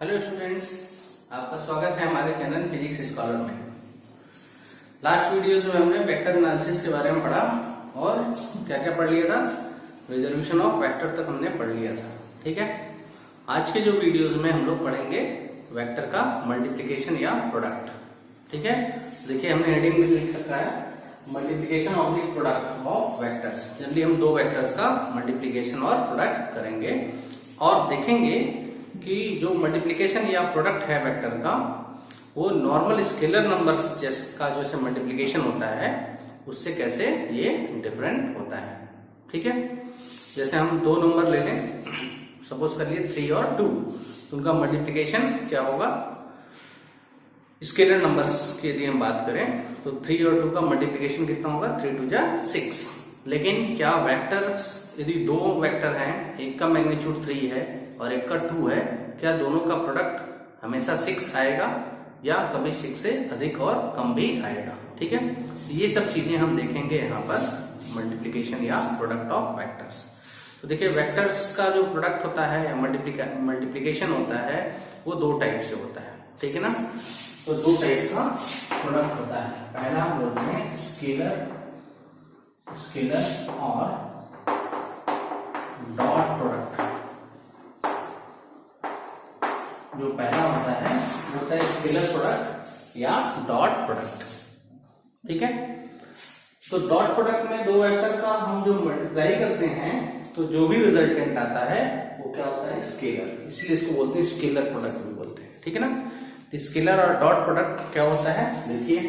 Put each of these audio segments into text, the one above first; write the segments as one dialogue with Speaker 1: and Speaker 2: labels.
Speaker 1: Hello students, आपका स्वागत है हमारे चैनल फिजिक्स स्कॉलर में। लास्ट वीडियोस में हमने वेक्टर एनालिसिस के बारे में पढ़ा और क्या क्या पढ़ लिया था, रिजोल्यूशन ऑफ वेक्टर तक हमने पढ़ लिया था। ठीक है, आज के जो वीडियोस में हम लोग पढ़ेंगे वेक्टर का मल्टीप्लिकेशन या प्रोडक्ट। ठीक है, देखिए हमने हेडिंग में लिख रखा है multiplication of the product of vectors. Generally हम दो वेक्टर्स का मल्टीप्लिकेशन और प्रोडक्ट करेंगे और देखेंगे कि जो मल्टीप्लिकेशन या प्रोडक्ट है वेक्टर का वो नॉर्मल स्केलर नंबर्स का जैसे मल्टीप्लिकेशन होता है उससे कैसे ये डिफरेंट होता है। ठीक है, जैसे हम दो नंबर ले लें, सपोज कर लिए 3 और 2, तो उनका मल्टीप्लिकेशन क्या होगा। स्केलर नंबर्स की यदि हम बात करें तो 3 और 2 का मल्टीप्लिकेशन कितना होगा, 3 2 जा 6। लेकिन क्या वेक्टर यदि दो वेक्टर हैं, एक का मैग्नीट्यूड 3 है और एक का 2 है, क्या दोनों का प्रोडक्ट हमेशा 6 आएगा या कभी 6 से अधिक और कम भी आएगा। ठीक है, ये सब चीजें हम देखेंगे यहाँ पर मल्टीप्लिकेशन या प्रोडक्ट ऑफ वेक्टर्स। तो देखिए वेक्टर्स का जो प्रोडक्ट होता है या मल्टीप्लिकेशन होता है वो दो टाइप से होता है। ठीक है ना, तो दो टाइप का प्रोडक्ट होता है। पहला हम बोलते हैं स्केलर और डॉट प्रोडक्ट। जो पहला होता है स्केलर प्रोडक्ट या डॉट प्रोडक्ट। ठीक है, तो डॉट प्रोडक्ट में दो वेक्टर का हम जो मल्टीप्लाई करते हैं तो जो भी रिजल्टेंट आता है वो क्या होता है, स्केलर। इसलिए इसको बोलते हैं स्केलर प्रोडक्ट भी बोलते हैं। ठीक है ना, तो स्केलर और डॉट प्रोडक्ट क्या होता है, देखिए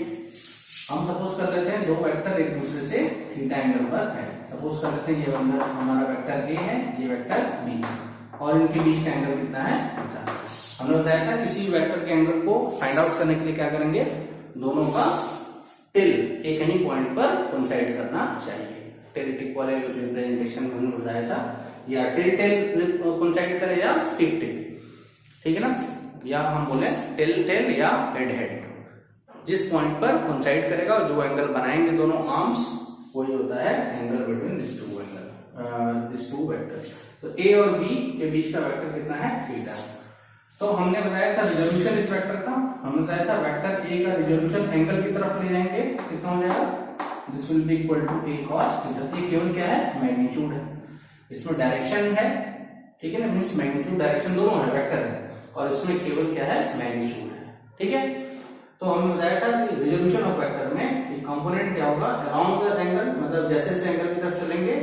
Speaker 1: हम सपोज कर लेते हैं दो वेक्टर एक दूसरे से थीटा एंगल पर है। सपोज कर लेते हैं ये हमारा वेक्टर ए है, ये वेक्टर बी है और इनके बीच का एंगल कितना है, थीटा। हमने बताया था किसी वेक्टर के एंगल को फाइंड आउट करने के लिए क्या करेंगे, दोनों का टिल एक ही पॉइंट पर कोइंसाइड करना चाहिए। टिल टिप वाले रिप्रेजेंटेशन में हमने बताया था, या टिल टिल कोइंसाइड करे या टिप टिप। ठीक है ना, या हम बोले टिल टिल या हेड हेड, जिस पॉइंट पर कोइंसाइड करेगा और जो एंगल बनाएंगे दोनों आर्म्स वही होता है angle between this two vector. तो ए और बी के बीच का वेक्टर कितना है, थीटा। तो हमने बताया था रिजोल्यूशन इस वेक्टर का, हमने बताया था वेक्टर ए का रिजोल्यूशन एंगल की तरफ ले जाएंगे, कितना हो जाएगा, this will be equal to A cos theta. ये केवल क्या है, मैग्नीट्यूड है, इसमें डायरेक्शन है। ठीक है ना, मींस मैग्नीट्यूड डायरेक्शन दोनों है, वेक्टर है और इसमें केवल क्या है, मैग्नीट्यूड है। ठीक है, तो हमने बताया था कि रिजोल्यूशन ऑफ वेक्टर में कंपोनेंट क्या होगा, अराउंड द एंगल, मतलब जैसे जैसे एंगल की तरफ चलेंगे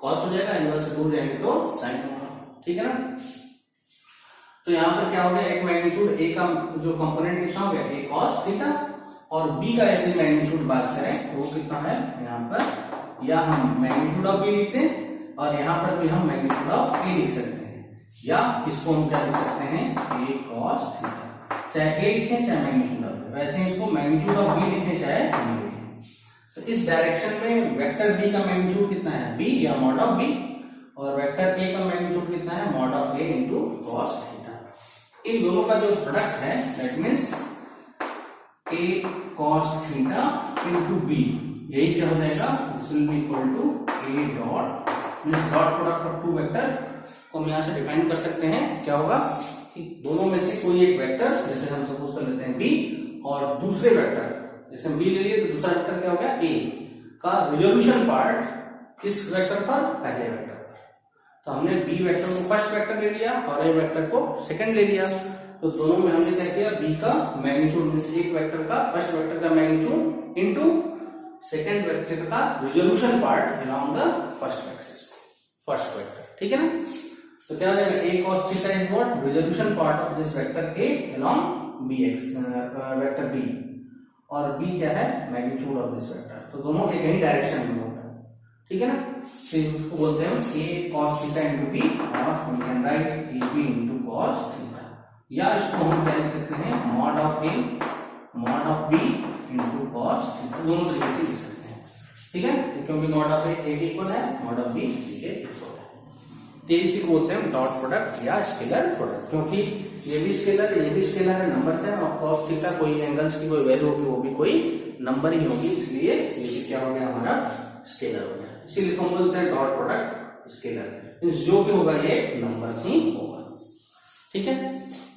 Speaker 1: cos हो जाएगा, एंगल से दूर जाएंगे तो sin होगा। ठीक है ना, तो यहाँ पर क्या हो गया, एक मैग्नीट्यूड ए का जो कंपोनेंट कितना हो गया, ए cos थीटा, और बी का ऐसे मैग्नीट्यूड बात करें तो वो कितना है यहाँ पर, या हम मैग्नीट्यूड ऑफ बी लिखते हैं और यहाँ पर भी हम मैग्नीट्यूड ऑफ ए लिख सकते हैं, या इसको हम क्या लिख सकते हैं, ए cos थीटा। चाहे ए लिखें चाहे मैग्नीट्यूड ऑफ, वैसे इसको मैग्नीट्यूड ऑफ बी लिखें चाहे बी लिखें। तो इस डायरेक्शन में वेक्टर बी का मैग्नीट्यूड कितना है, बी या मॉड ऑफ बी, और वेक्टर ए का मैग्नीट्यूड कितना है, mod of A into cos theta. इन दोनों का जो प्रोडक्ट है that means a cos theta into b, यही क्या हो जाएगा, this will be equal to a dot, means dot product of two vector को हम यहाँ से डिफाइन कर सकते हैं। क्या होगा कि दोनों में से कोई एक वेक्टर, जैसे हम सपोज कर लेते हैं बी, और दूसरे वेक्टर जैसे हम बी ले लिए तो दूसरा वेक्टर क्या हो गया, ए का रिजोल्यूशन पार्ट इस वेक्टर पर, पहले वेक्टर पर। तो हमने बी वेक्टर को फर्स्ट वेक्टर ले लिया और ए वेक्टर को सेकंड ले लिया, तो दोनों में हमने क्या किया, बी का मैग्नीट्यूड मींस एक वेक्टर का, फर्स्ट वेक्टर का मैग्नीट्यूड इनटू सेकंड वेक्टर का resolution part along the first axis, first vector. ठीक है ना, तो क्या हो जाएगा, A cos theta is what, resolution part of this vector A along B X vector B, और बी क्या है, मैग्नीट्यूड ऑफ दिस वेक्टर। तो दोनों एक ही डायरेक्शन में होता है। ठीक है ना, तो इसको बोलते हैं A cos theta into B, और we can write A B into cos theta, या इसको हम क्या लिख सकते हैं, mod of A mod of B into cos theta, दोनों तरीके से लिख सकते हैं। ठीक है, क्योंकि मॉड ऑफ ए के इक्वल है, मॉड ऑफ बी सी के इक्वल है। तो इसी को बोलते हैं डॉट प्रोडक्ट या स्केलर प्रोडक्ट, क्योंकि ये भी स्केलर ये भी स्केलर है, नंबर्स है, और cos थीटा कोई एंगल्स की कोई वैल्यू होगी वो भी कोई नंबर ही होगी, इसलिए ये भी क्या हो गया, हमारा स्केलर हो गया। इसीलिए हम बोलते हैं डॉट प्रोडक्ट स्केलर, मींस जो भी होगा ये नंबर्स ही होगा। ठीक है।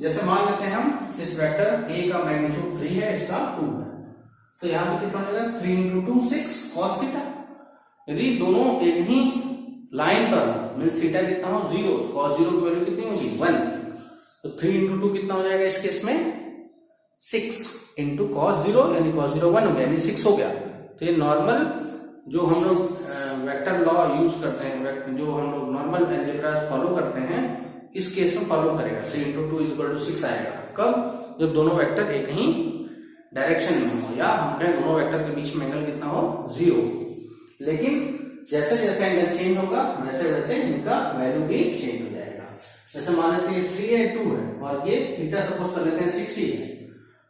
Speaker 1: जैसे मान लेते हैं हम इस वेक्टर ए का मैग्नीट्यूड 3 है, इसका 2 है, तो यहाँ पे कितना हो जाएगा 3 into 2 6 cos थीटा। यदि दोनों एक ही लाइन पर मीन्स थीटा कितना हो 0, तो cos 0 की वैल्यू कितनी होगी 1, तो 3 into 2 कितना हो जाएगा इस केस में 6 into cos 0 यानी cos 0 1 हो गया यानी 6 हो गया। तो ये नॉर्मल जो हम लोग वेक्टर लॉ यूज करते हैं, जो हम लोग नॉर्मल अलजेब्रा फॉलो करते हैं, इस केस में फॉलो करेगा। 3 into 2 = 6 आएगा कब, जब दोनों वेक्टर एक ही डायरेक्शन में हो, या हम कहें दोनों वेक्टर के बीच में एंगल कितना हो 0। लेकिन जैसे जैसे एंगल चेंज होगा वैसे वैसे इनका वैल्यू भी चेंज हो जाएगा। जैसे मान लेते हैं 3 है 2 है और ये थीटा सपोज कर लेते हैं 60 है,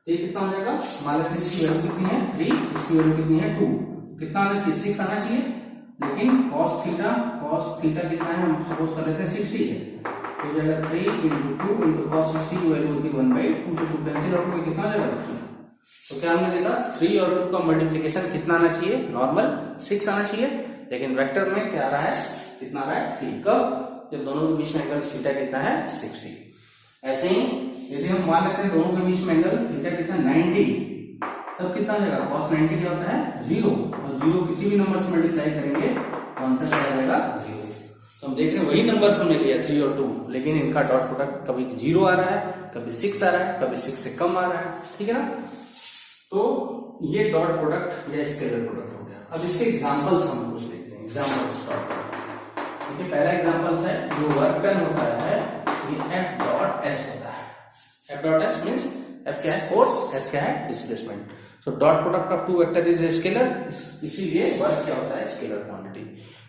Speaker 1: तो ये कितना हो जाएगा, मान लेते हैं इसकी वैल्यू कितनी है 3, इसकी वैल्यू कितनी है 2, कितना आना चाहिए 6 आना चाहिए। लेकिन cos थीटा कितना है, हम सपोज कर लेते हैं 60 है, तो जाएगा 3 into 2 into cos 60 की वैल्यू होती है 1/2, से 2 कैंसिल आउट होकर कितना हो जाएगा 3। तो क्या हमने देखा 3 और 2 का मल्टीप्लिकेशन कितना आना चाहिए, नॉर्मल 6 आना चाहिए, लेकिन वेक्टर में क्या आ रहा है, कितना आ रहा है 3। कब, जब दोनों के बीच में एंगल थीटा कितना है 60। ऐसे ही यदि हम मान लेते हैं दोनों के बीच में एंगल थीटा कितना 90, तब कितना हो जाएगा cos 90 क्या होता है 0, और 0 किसी भी नंबर से मल्टीप्लाई करेंगे तो आंसर क्या आ जाएगा 0। तो हम देख रहे हैं वही नंबर हमने लिया 3 और 2, लेकिन इनका डॉट प्रोडक्ट कभी 0 आ रहा है, कभी 6 आ रहा है, कभी 6 से कम आ रहा है, ठीक है ना। तो ये डॉट प्रोडक्ट या स्केलर प्रोडक्ट हो गया। अब इसके एग्जांपल्स हम कुछ देखते हैं। एग्जांपल्स देखिए, पहला एग्जांपल्स है जो वर्क डन होता है ये F डॉट S होता है। F dot S means F क्या है फोर्स, S क्या है displacement. So dot product of two vector is a scalar, इसीलिए वर्क क्या होता है स्केलर क्वांटिटी,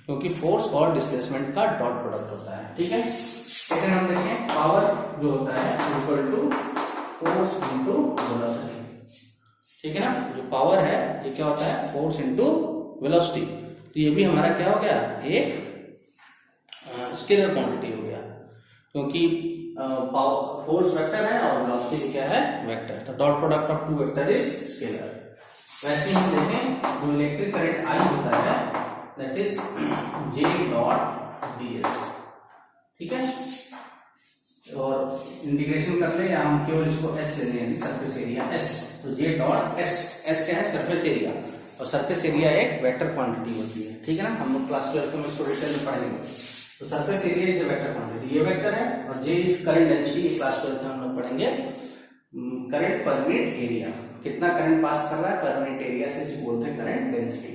Speaker 1: क्योंकि फोर्स और डिस्प्लेसमेंट का डॉट प्रोडक्ट होता है, ठीक है। सेकंड हम देखें पावर जो होता है equal to force into velocity, ठीक है ना। जो पावर है ये क्या होता है फोर्स इनटू वेलोसिटी, तो ये भी हमारा क्या हो गया एक स्केलर क्वांटिटी हो गया, क्योंकि फोर्स वेक्टर है और वेलोसिटी क्या है वेक्टर, तो dot product of two vector is scalar. वैसे हम देखें जो इलेक्ट्रिक करंट I होता है that is J dot ds, ठीक है। और इंटीग्रेशन कर ले या हम केवल इसको S ले लें, सरफेस एरिया S, तो J डॉट S क्या है सरफेस एरिया, और सरफेस एरिया एक वेक्टर क्वांटिटी होती है, ठीक है ना। हम लोग क्लास 12 में इसको डिटेल में पढ़ेंगे। तो surface area is vector quantity, ये वेक्टर है, और J is current density, class 12 में हम लोग पढ़ेंगे। करंट पर यूनिट एरिया, कितना करंट पास कर रहा है पर यूनिट एरिया से इसे बोलते हैं करंट डेंसिटी।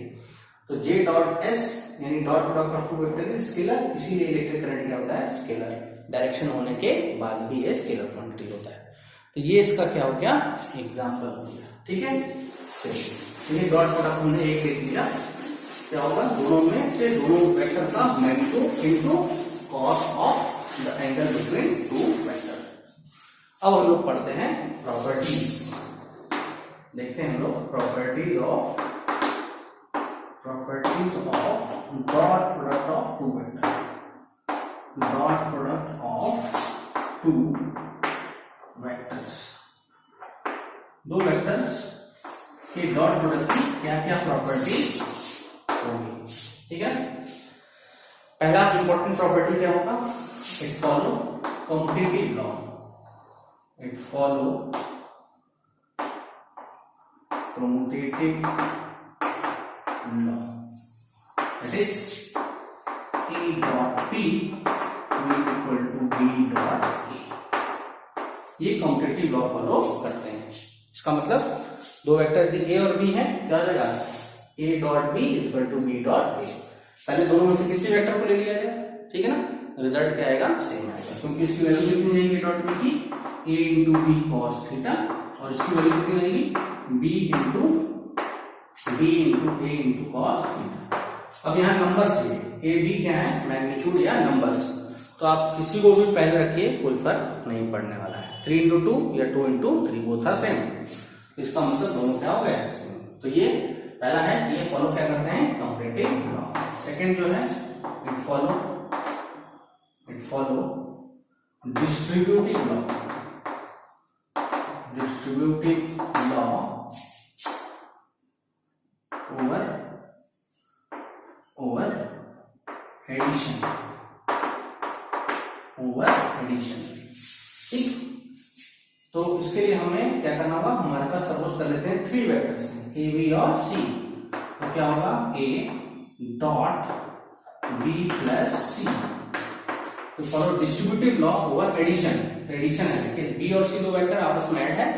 Speaker 1: तो J डॉट S यानी dot product of two vector is scalar, इसीलिए इलेक्ट्रिक करंट क्या होता है स्केलर, डायरेक्शन होने के बाद भी ये स्केलर क्वांटिटी होता है। तो ये इसका क्या हो गया एग्जांपल हो गया, ठीक है। तो ये डॉट प्रोडक्ट हमने एक लिख लिया, क्या होगा दोनों में से दोनों वेक्टर का magnitude into cos of the angle between two vector. अब हम लोग पढ़ते हैं प्रॉपर्टीज, देखते हैं हम लोग properties of dot product of two vector, dot product of two vectors. दो वेक्टर्स के डॉट प्रोडक्ट की क्या क्या प्रॉपर्टीज होगी, ठीक है। पहला इंपॉर्टेंट प्रॉपर्टी क्या होगा, it follow commutative law, it follow commutative law, that is E dot P equal to B dot A। ये कम्यूटेटिव लॉ फॉलो करते हैं। इसका मतलब दो वेक्टर A और B है, क्या हो जाएगा A dot B equal to B dot A। पहले दोनों में से किसी वेक्टर को ले लिया जाए, ठीक है ना, रिजल्ट क्या आएगा सेम आएगा, क्योंकि इसकी वैल्यू कितनी जाएगी A डॉट B की A into B cos theta, और इसकी वैल्यू कितनी आएगी B into A into cos theta. अब यहाँ नंबर्स लिए A B क्या है मैग्नीट्यूड या नंबर्स, तो आप किसी को भी पहले रखिए कोई फर्क नहीं पड़ने वाला है। 3 into 2 या 2 into 3 बोथ आर सेम, इसका मतलब दोनों क्या हो गया सेम। तो ये पहला है, ये फॉलो क्या करते हैं कम्यूटेटिव लॉ। सेकंड जो है it follow distributive law, distributive law over addition, ठीक। तो इसके लिए हमें क्या करना होगा, हमारे पास सपोज कर लेते हैं 3 वेक्टर्स हैं ए बी और सी। तो क्या होगा, A dot B plus C. तो follow distributive law over addition. Addition है कि बी और सी दो वेक्टर आपस में ऐड है,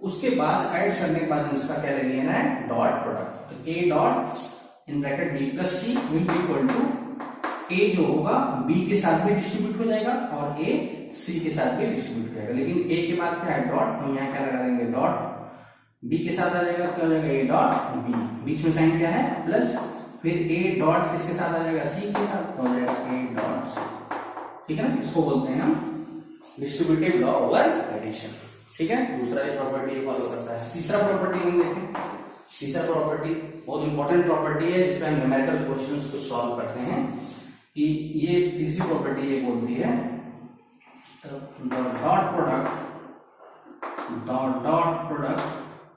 Speaker 1: उसके बाद ऐड करने के बाद हम इसका क्या ले लेना है, डॉट प्रोडक्ट। तो a dot in bracket b plus c will be equal to, a जो होगा बी के साथ भी डिस्ट्रीब्यूट हो जाएगा और ए सी के साथ भी डिस्ट्रीब्यूट हो जाएगा। लेकिन ए के बाद क्या है, डॉट, हम यहाँ क्या लगा देंगे, डॉट। बी के साथ आ जाएगा, क्या हो जाएगा, ए डॉट बी, बीच में साइन क्या है, प्लस, फिर ए डॉट किसके साथ आ जाएगा, सी के साथ, हो जाएगा ए डॉट सी। ठीक है ना, इसको बोलते हैं हम डिस्ट्रीब्यूटिव लॉ ओवर एडिशन। ठीक है, दूसरा ये प्रॉपर्टी फॉलो करता है। तीसरा प्रॉपर्टी हम देखें। तीसरा प्रॉपर्टी बहुत इंपॉर्टेंट प्रॉपर्टी है जिसपे हम न्यूमेरिकल क्वेश्चंस को सॉल्व करते हैं। कि ये तीसरी प्रॉपर्टी ये बोलती है dot product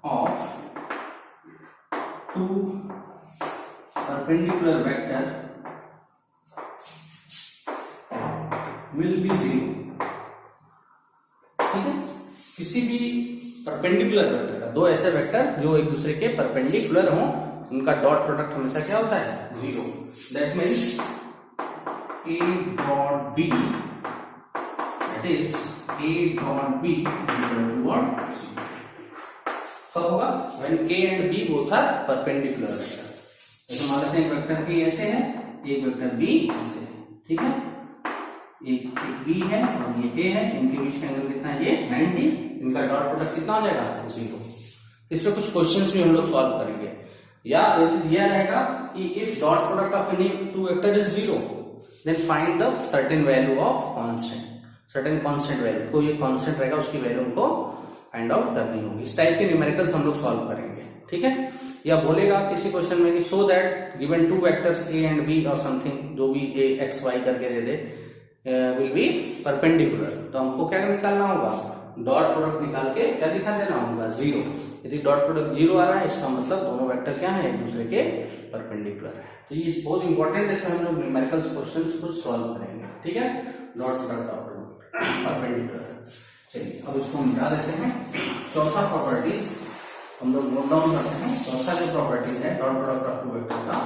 Speaker 1: of two perpendicular vector will be 0। ठीक है, किसी भी परपेंडिकुलर वेक्टर का, दो ऐसे वेक्टर जो एक दूसरे के परपेंडिकुलर हों, उनका डॉट प्रोडक्ट हमेशा क्या होता है, 0। That means A dot B, that is A dot B equal to what, 0। कब होगा, when A and B both are perpendicular vector। जैसे मान लेते हैं एक वेक्टर A ऐसे है, एक वेक्टर B ऐसे है। ठीक है, एक B है और ये A है, इनके बीच का एंगल कितना है, ये 90। इनका डॉट प्रोडक्ट कितना हो जाएगा, 0। इस पे कुछ क्वेश्चंस भी हम लोग सॉल्व करेंगे। या दिया रहेगा कि if dot product of any two vector is 0, then find the certain value of constant, certain constant value, कोई एक constant रहेगा उसकी वैल्यू हमको फाइंड आउट करनी होगी। इस टाइप के न्यूमेरिकल्स हम लोग सॉल्व करेंगे। ठीक है, या बोलेगा किसी क्वेश्चन में कि so that given two vectors A and B और समथिंग, जो भी ए एक्स वाई करके दे दे, विल बी परपेंडिकुलर। तो हमको क्या निकालना होगा, डॉट प्रोडक्ट निकाल के क्या दिखा देना होगा, 0। यदि डॉट प्रोडक्ट 0 आ रहा है, इसका मतलब दोनों वेक्टर क्या है, एक दूसरे के परपेंडिकुलर है। तो ये बहुत इंपॉर्टेंट है, इसमें हम लोग न्यूमेरिकल क्वेश्चंस को सॉल्व करेंगे। ठीक है, डॉट प्रोडक्ट ऑफ परपेंडिकुलर। चलिए अब इसको हम मिटा देते हैं। चौथा प्रॉपर्टीज हम लोग नोट डाउन करते हैं। चौथा जो प्रॉपर्टीज है dot product of two vector का,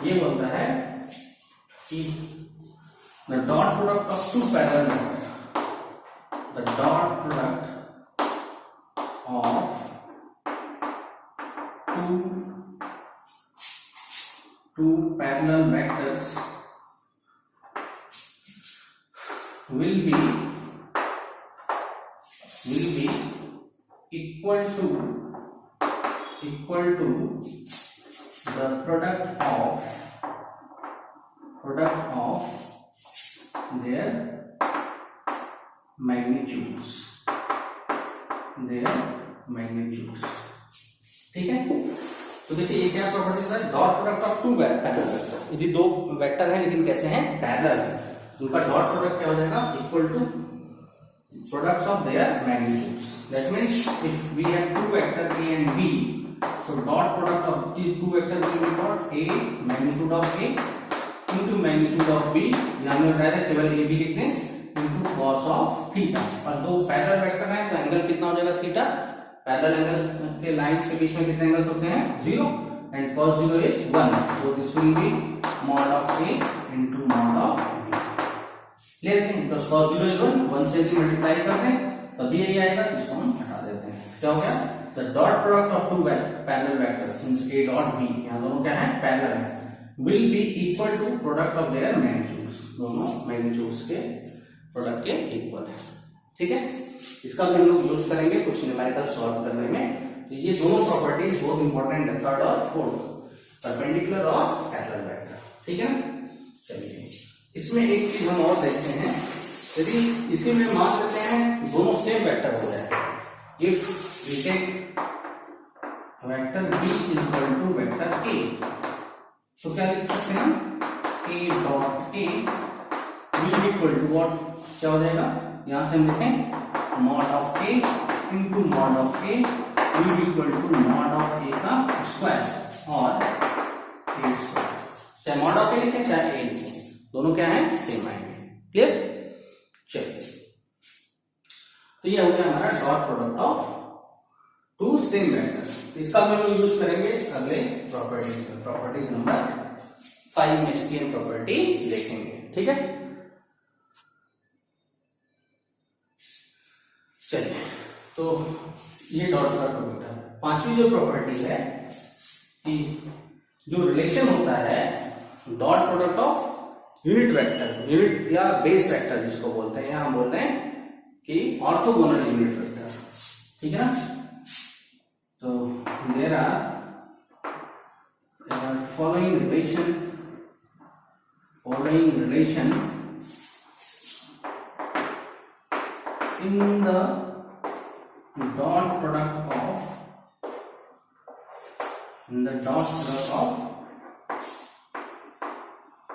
Speaker 1: ये बोलता है कि the dot product of two parallel vector, the dot product of two parallel vectors will be equal to the product of their magnitudes, ठीक है। तो देखिए ये क्या प्रॉपर्टी है, dot product of two vector. यदि दो वेक्टर है लेकिन कैसे हैं, पैरेलल है, तो उनका डॉट प्रोडक्ट क्या हो जाएगा, equal to products of their magnitudes. That means if we have two vector A and B, so dot product of the two vector will be what, A magnitude of A into magnitude of B, यहां में direct केवल A B लिखते हैं, into cos of theta. और दो parallel vector हैं तो angle कितना हो जाएगा, थीटा। पैरेलल एंगल के लाइंस के बीच में कितने एंगल्स होते हैं, 0, and cos 0 is 1, so this will be mod of a into mod of b। Clear है, तो cos 0 is 1 से यदि मल्टीप्लाई करते हैं तभी यही आएगा, इसको हम हटा देते हैं। क्या हो गया, the dot product of two parallel vectors means a dot b, यहां दोनों क्या है, पैरेलल है, will be equal to product of their magnitudes, दोनों मैग्नीट्यूड्स के प्रोडक्ट के इक्वल है। ठीक है, इसका भी हम लोग यूज करेंगे कुछ न्यूमेरिकल सॉल्व करने में। तो ये दोनों प्रॉपर्टीज बहुत इंपॉर्टेंट है, थर्ड और फोर्थ, परपेंडिकुलर और पैरेलल वेक्टर। ठीक है, चलिए इसमें एक चीज हम और देखते हैं। यदि इसी में मान लेते हैं दोनों सेम वेक्टर हो जाए, if we take vector b is equal to vector a, तो क्या लिख सकते हैं, a dot a will be equal to what, क्या हो जाएगा, यहां से हम लिखें mod of a into mod of a will be equal to mod of a का स्क्वायर और a स्क्वायर। चाहे मॉड ऑफ a लिखें चाहे a लिखें, दोनों क्या है, सेम आएंगे। क्लियर, चलिए तो ये हो गया हमारा dot product of two same vector. इसका हम लोग यूज करेंगे अगले प्रॉपर्टीज नंबर 5 में इसकी प्रॉपर्टी देखेंगे। ठीक है, चलिए तो ये डॉट प्रोडक्ट हो गया। पांचवी जो प्रॉपर्टी है कि जो रिलेशन होता है dot product of unit vector, unit या बेस वेक्टर जिसको बोलते हैं, हम बोलते हैं कि ऑर्थोगोनल यूनिट वेक्टर। ठीक है ना, तो there are following relation in the dot product of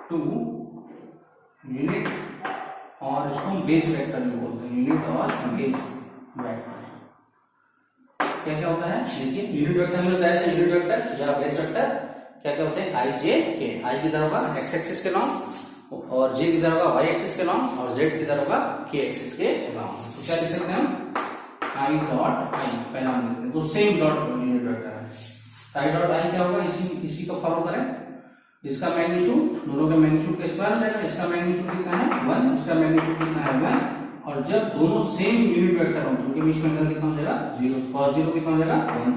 Speaker 1: two unit, और इसको बेस वेक्टर भी बोलते हैं, यूनिट और बेस वेक्टर। क्या क्या होता है देखिए, यूनिट वेक्टर में होता है यूनिट वेक्टर या बेस वेक्टर क्या क्या होते हैं, आई जे के, आई की तरफ का एक्स एक्सिस के लॉन्ग और जे की तरफ का वाई एक्सिस के लॉन्ग और जेड की तरफ का के एक्सिस के लॉन्ग। तो क्या लिख सकते हैं हम, आई डॉट आई पहला हम लिखते हैं, तो सेम डॉट यूनिट वेक्टर है। आई डॉट आई क्या होगा, इसी को फॉलो करें, इसका मैग्नीट्यूड दोनों के मैग्नीट्यूड का स्क्वायर रहेगा, इसका मैग्नीट्यूड कितना है 1, इसका मैग्नीट्यूड कितना है 1, और जब दोनों सेम यूनिट वेक्टर हों तो उनके बीच में अंतर कितना हो जाएगा 0, cos 0 कितना हो जाएगा 1,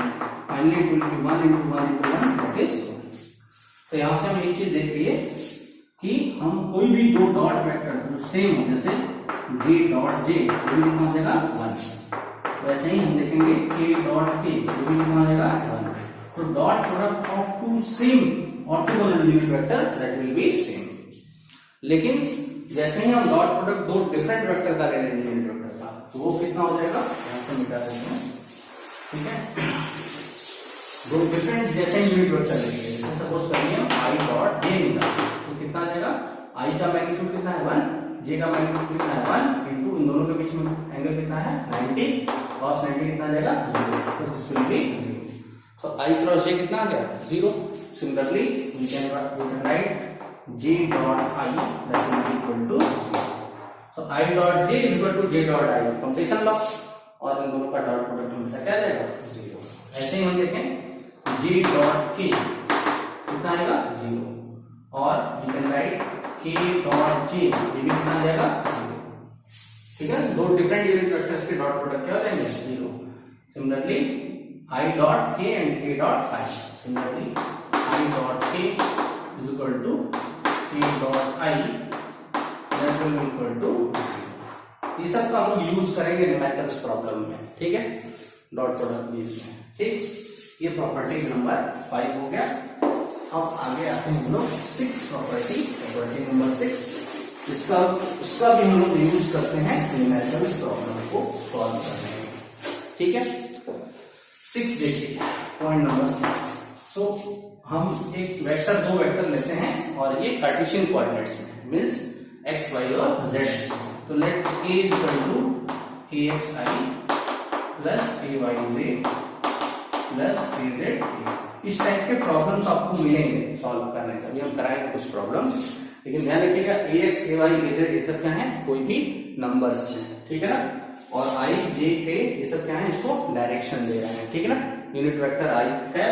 Speaker 1: finally it will be 1 into 1 into 1 that is. तो यहां से हम एक चीज देख लिए कि हम कोई भी दो डॉट वेक्टर सेम हो, जैसे j डॉट j वो भी कितना हो जाएगा 1, वैसे ही हम देखेंगे k डॉट k वो भी कितना हो जाएगा 1। तो dot product of two same orthogonal unit vector that will be same. लेकिन जैसे ही हम डॉट प्रोडक्ट दो डिफरेंट वेक्टर का ले लेंगे यूनिट वेक्टर का, तो वो कितना हो जाएगा, यहां से मिटा देते हैं। ठीक है, दो डिफरेंट जैसे यूनिट वेक्टर लेंगे, जैसे सपोज करिए आई डॉट जे निकाल, तो कितना आ जाएगा, आई का मैग्नीट्यूड कितना है 1, जे का मैग्नीट्यूड कितना है 1 इंटू इन दोनों के बीच में एंगल कितना है 90, cos 90 कितना आ जाएगा 0, तो दिस विल बी 0। तो आई क्रॉस जे कितना आ गया 0। Similarly we can write j dot i that will be equal to 0. So i dot j is equal to j dot i completion law, और इन दोनों का डॉट प्रोडक्ट हमेशा क्या जाएगा 0। ऐसे ही हम देखें j dot k कितना आएगा 0, और we can write k dot j ये भी कितना जाएगा 0। ठीक है, दो डिफरेंट यूनिट वेक्टर्स के डॉट प्रोडक्ट क्या हो जाएंगे 0। Similarly i dot k and k dot i, similarly i dot k is equal to k dot i that will be equal to, ये सब का हम लोग यूज करेंगे न्यूमेरिकल्स प्रॉब्लम में। ठीक है, डॉट प्रोडक्ट भी इसमें। ठीक, ये प्रॉपर्टी नंबर 5 हो गया। अब आगे आते हैं हम लोग 6 प्रॉपर्टी नंबर 6, इसका भी हम लोग यूज करते हैं न्यूमेरिकल्स प्रॉब्लम को सॉल्व करने में। ठीक है, 6 देखिए, पॉइंट नंबर 6। सो हम एक वेक्टर, दो वेक्टर लेते हैं और ये कार्टेशियन कोऑर्डिनेट्स में मींस x y और z। तो let a is equal to axi plus ayz plus az। इस टाइप के प्रॉब्लम्स आपको मिलेंगे सॉल्व करने का, अभी हम कराएंगे कुछ प्रॉब्लम्स, लेकिन ध्यान रखिएगा ax ay az ये सब क्या है, कोई भी नंबर्स हैं। ठीक है ना, और i j k ये सब क्या है, इसको डायरेक्शन दे रहे हैं। ठीक है ना, यूनिट वेक्टर i है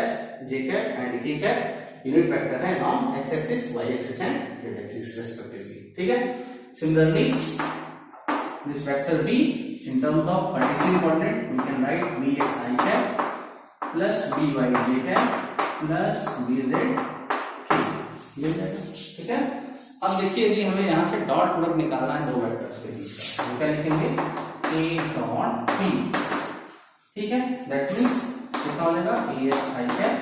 Speaker 1: j cap and k cap unit vector है on x axis, y axis and z axis respectively. ठीक है, similarly this vector b in terms of Cartesian coordinate we can write bx i cap plus by j cap plus bz k, ये जाएगा। ठीक है, अब देखिए यदि हमें यहां से डॉट प्रोडक्ट निकालना है दो वेक्टर्स के बीच का, क्या लिखेंगे a डॉट b। ठीक है, दैट मींस कितना हो जाएगा ax i cap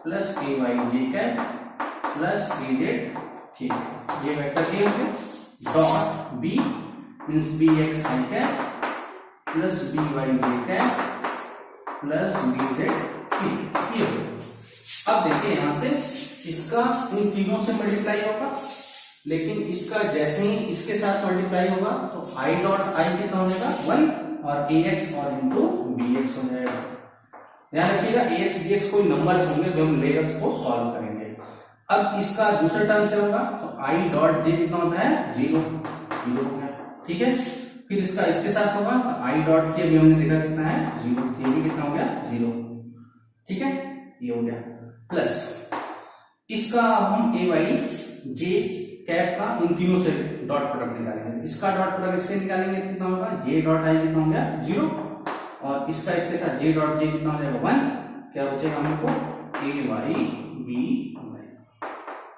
Speaker 1: plus ay j cap plus bz k, ये वेक्टर के होंगे। Dot b means bx i cap plus by j cap plus bz k, ये हो। अब देखिए यहां से इसका इन तीनों से मल्टीप्लाई होगा, लेकिन इसका जैसे ही इसके साथ मल्टीप्लाई होगा तो i डॉट i कितना हो जाएगा 1 और ax और इंटू bx हो जाएगा। ध्यान रखिएगा ax bx कोई नंबर्स होंगे जो हम लेकर उसको सॉल्व करेंगे। अब इसका दूसरे टर्म से होगा तो i डॉट j कितना होता है 0 हो गया। ठीक है, फिर इसका इसके साथ होगा तो आई डॉट की अभी हमने देखा कितना है 0, ये भी कितना हो गया 0, ठीक है, ये हो गया। प्लस इसका अब हम ए वाई जे कैप का इन तीनों से डॉट प्रोडक्ट निकालेंगे। इसका डॉट प्रोडक्ट इससे निकालेंगे कितना होगा, जे डॉट आई कितना हो गया 0, और इसका इसके साथ जे डॉट जे कितना हो जाएगा 1, क्या बचेगा हमको a y b y,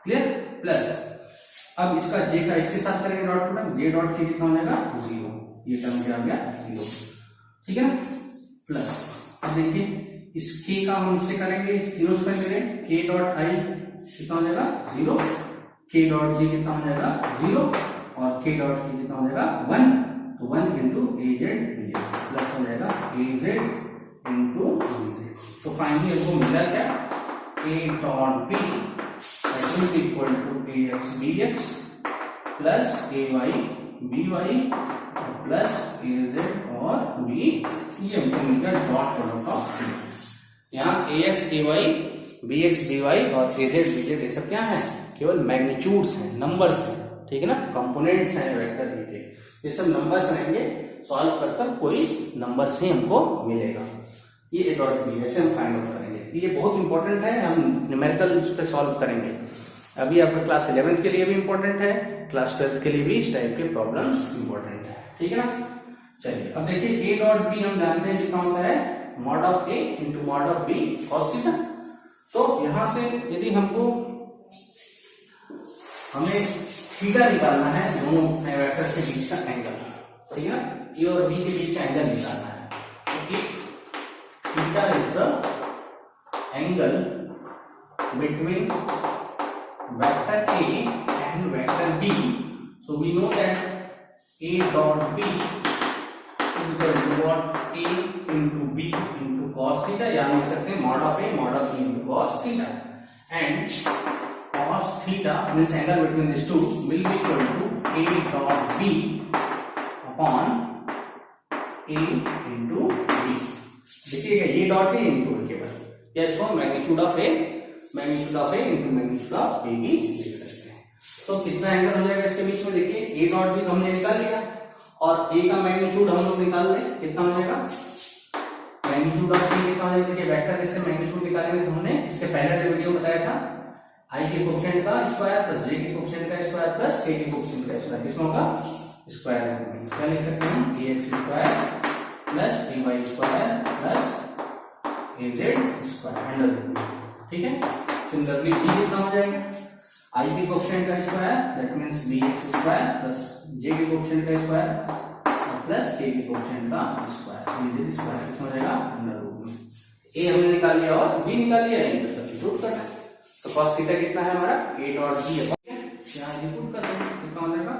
Speaker 1: clear. Plus अब इसका जे का इसके साथ करेंगे डॉट प्रोडक्ट, जे डॉट के कितना हो जाएगा 0, ये टर्म क्या हो गया 0, ठीक है ना। प्लस अब देखिए इस के का हम इससे करेंगे, इस तीनों से करेंगे, के डॉट आई कितना हो जाएगा 0, के डॉट जी कितना हो जाएगा 0, और के डॉट के कितना हो जाएगा 1, तो 1 into a z b z plus हो जाएगा a z into b z. तो फाइनली हमको मिला क्या, a dot B is equal to a x b x plus a y b y plus a z और बी, ये हमको मिल गया डॉट प्रोडक्ट ऑफ थ्री। यहाँ a x a y b x b y और a z b Z ये सब क्या है, केवल मैग्नीट्यूड्स हैं, नंबर्स हैं, ठीक है ना, कंपोनेंट्स हैं वेक्टर के, ये सब नंबर्स रहेंगे, सॉल्व कर कर कोई नंबर्स ही हमको मिलेगा। ये ए डॉट बी ऐसे हम फाइंड आउट करेंगे, ये बहुत इंपॉर्टेंट है, हम न्यूमेरिकल इस पे सॉल्व करेंगे। अभी आपका क्लास 11th के लिए भी इंपॉर्टेंट है, क्लास 12th के लिए भी इस टाइप के प्रॉब्लम्स इंपॉर्टेंट है, ठीक है ना। चलिए अब देखिए ए डॉट बी हम जानते हैं कितना होता है, mod of A into mod of B cos theta. तो यहां से यदि हमको हमें थीटा निकालना है, दोनों वेक्टर के बीच का एंगल, ठीक है, ए और बी के बीच का एंगल निकालना है, क्योंकि theta is the angle between vector A and vector B. So we know that A dot B is equal to what, A into B into cos theta, या लिख सकते हैं mod of A mod of B into cos theta, and cos theta means angle between these two will be equal to a dot b upon a into b। देखिएगा ये dot है into केवल, या इसको magnitude of A into magnitude of a भी लिख सकते हैं। तो कितना एंगल हो जाएगा इसके बीच में, देखिए ए डॉट बी हमने निकाल लिया, और ए का मैग्नीट्यूड हम लोग निकाल ले, कितना हो जाएगा मैग्नीट्यूड ऑफ ए कितना हो जाएगा, देखिए वेक्टर कैसे मैग्नीट्यूड निकालेंगे, तो हमने इसके पहले वीडियो बताया था, आई के कोएफिशिएंट का स्क्वायर प्लस जे के कोएफिशिएंट का स्क्वायर प्लस के के कोएफिशिएंट का स्क्वायर, किसमें होगा स्क्वायर में, क्या लिख सकते हैं ए x square plus a Y square plus a Z square under root, ठीक है। सिमिलरली बी कितना हो जाएगा, आई के कोएफिशिएंट का square that means b x square plus j के कोएफिशिएंट का स्क्वायर प्लस के के कोएफिशिएंट का स्क्वायर, ए जेड स्क्वायर किसमें हो जाएगा अंडर रूट में। ए हमने निकाल लिया और बी निकाल लिया, इनको सब्स्टिट्यूट करना है, तो cos थीटा कितना है हमारा a डॉट b है, यहाँ ये पुट कर देंगे, कितना हो जाएगा,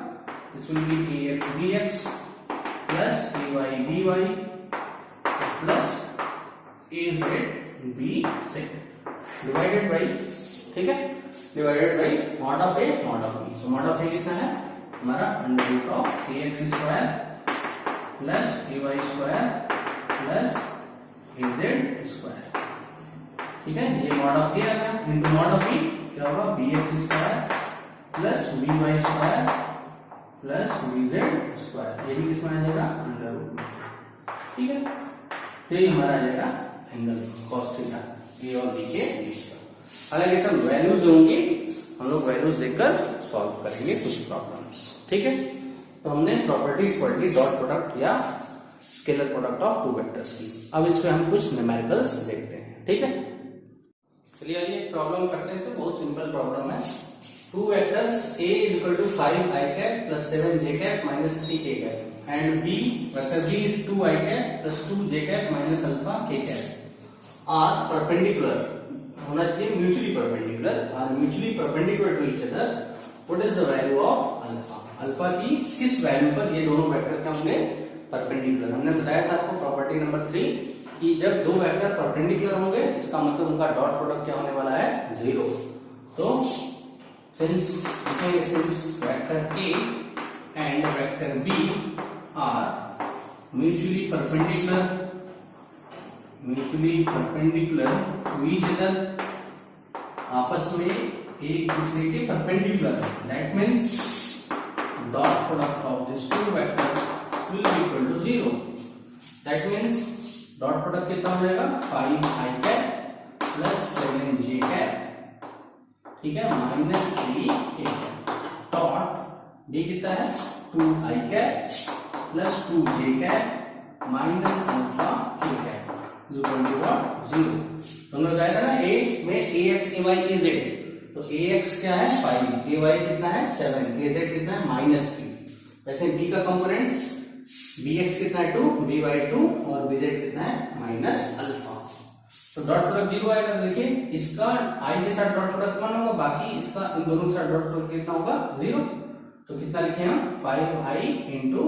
Speaker 1: this will be a x b x plus a y b y plus a z b z divided by, ठीक है, divided by mod of a mod of b। तो मॉड ऑफ a कितना है हमारा under root of a x square plus a y square plus a z square, ठीक है, ये mod of ए आ गया इंटू मॉड ऑफ बी, क्या होगा B x square plus B Y square plus B Z square, ये भी किसमें आ जाएगा अंडर रूट में, ठीक है। तो ये हमारा आ जाएगा एंगल कॉस थीटा ए और बी के बीच का। हालांकि सब वैल्यूज होंगी, हम लोग वैल्यूज देखकर सॉल्व करेंगे कुछ प्रॉब्लम्स, ठीक है। तो हमने प्रॉपर्टीज पढ़ ली डॉट प्रोडक्ट या scalar product of two vectors की। अब इस पे हम कुछ न्यूमेरिकल्स देखते हैं, ठीक है। चलिए आइए प्रॉब्लम करते हैं, इसमें बहुत सिंपल प्रॉब्लम है। Two vectors a is equal to 5 i cap plus 7 j cap minus 3 k cap and b vector b is 2 i cap plus 2 j cap minus alpha k cap are perpendicular, होना चाहिए mutually perpendicular, are mutually perpendicular to each other. What is the value of alpha? Alpha की किस value पर ये दोनों vector क्या होंगे perpendicular. हमने बताया था आपको प्रॉपर्टी नंबर 3 कि जब दो वेक्टर परपेंडिकुलर होंगे इसका मतलब उनका डॉट प्रोडक्ट क्या होने वाला है 0। तो since vector A and vector B are mutually perpendicular to each other, आपस में एक दूसरे के perpendicular, that means dot product of this two vector will that means dot product कितना हो जाएगा 5i cap plus 7j cap, ठीक है, minus 3k cap dot b कितना है 2i cap plus 2j cap minus alpha k cap equal to what 0। तुमने बताया था ना a में ax ay az, तो ax क्या है 5, ay कितना है 7, az कितना है -3। वैसे b का कंपोनेंट bx कितना है 2, by 2 और bz कितना है माइनस अल्फा। तो डॉट प्रोडक्ट 0 आएगा। तो देखिए इसका i के साथ डॉट प्रोडक्ट 1 होगा, बाकी इसका इन दोनों के साथ डॉट प्रोडक्ट कितना होगा 0। तो कितना लिखे हम 5i इंटू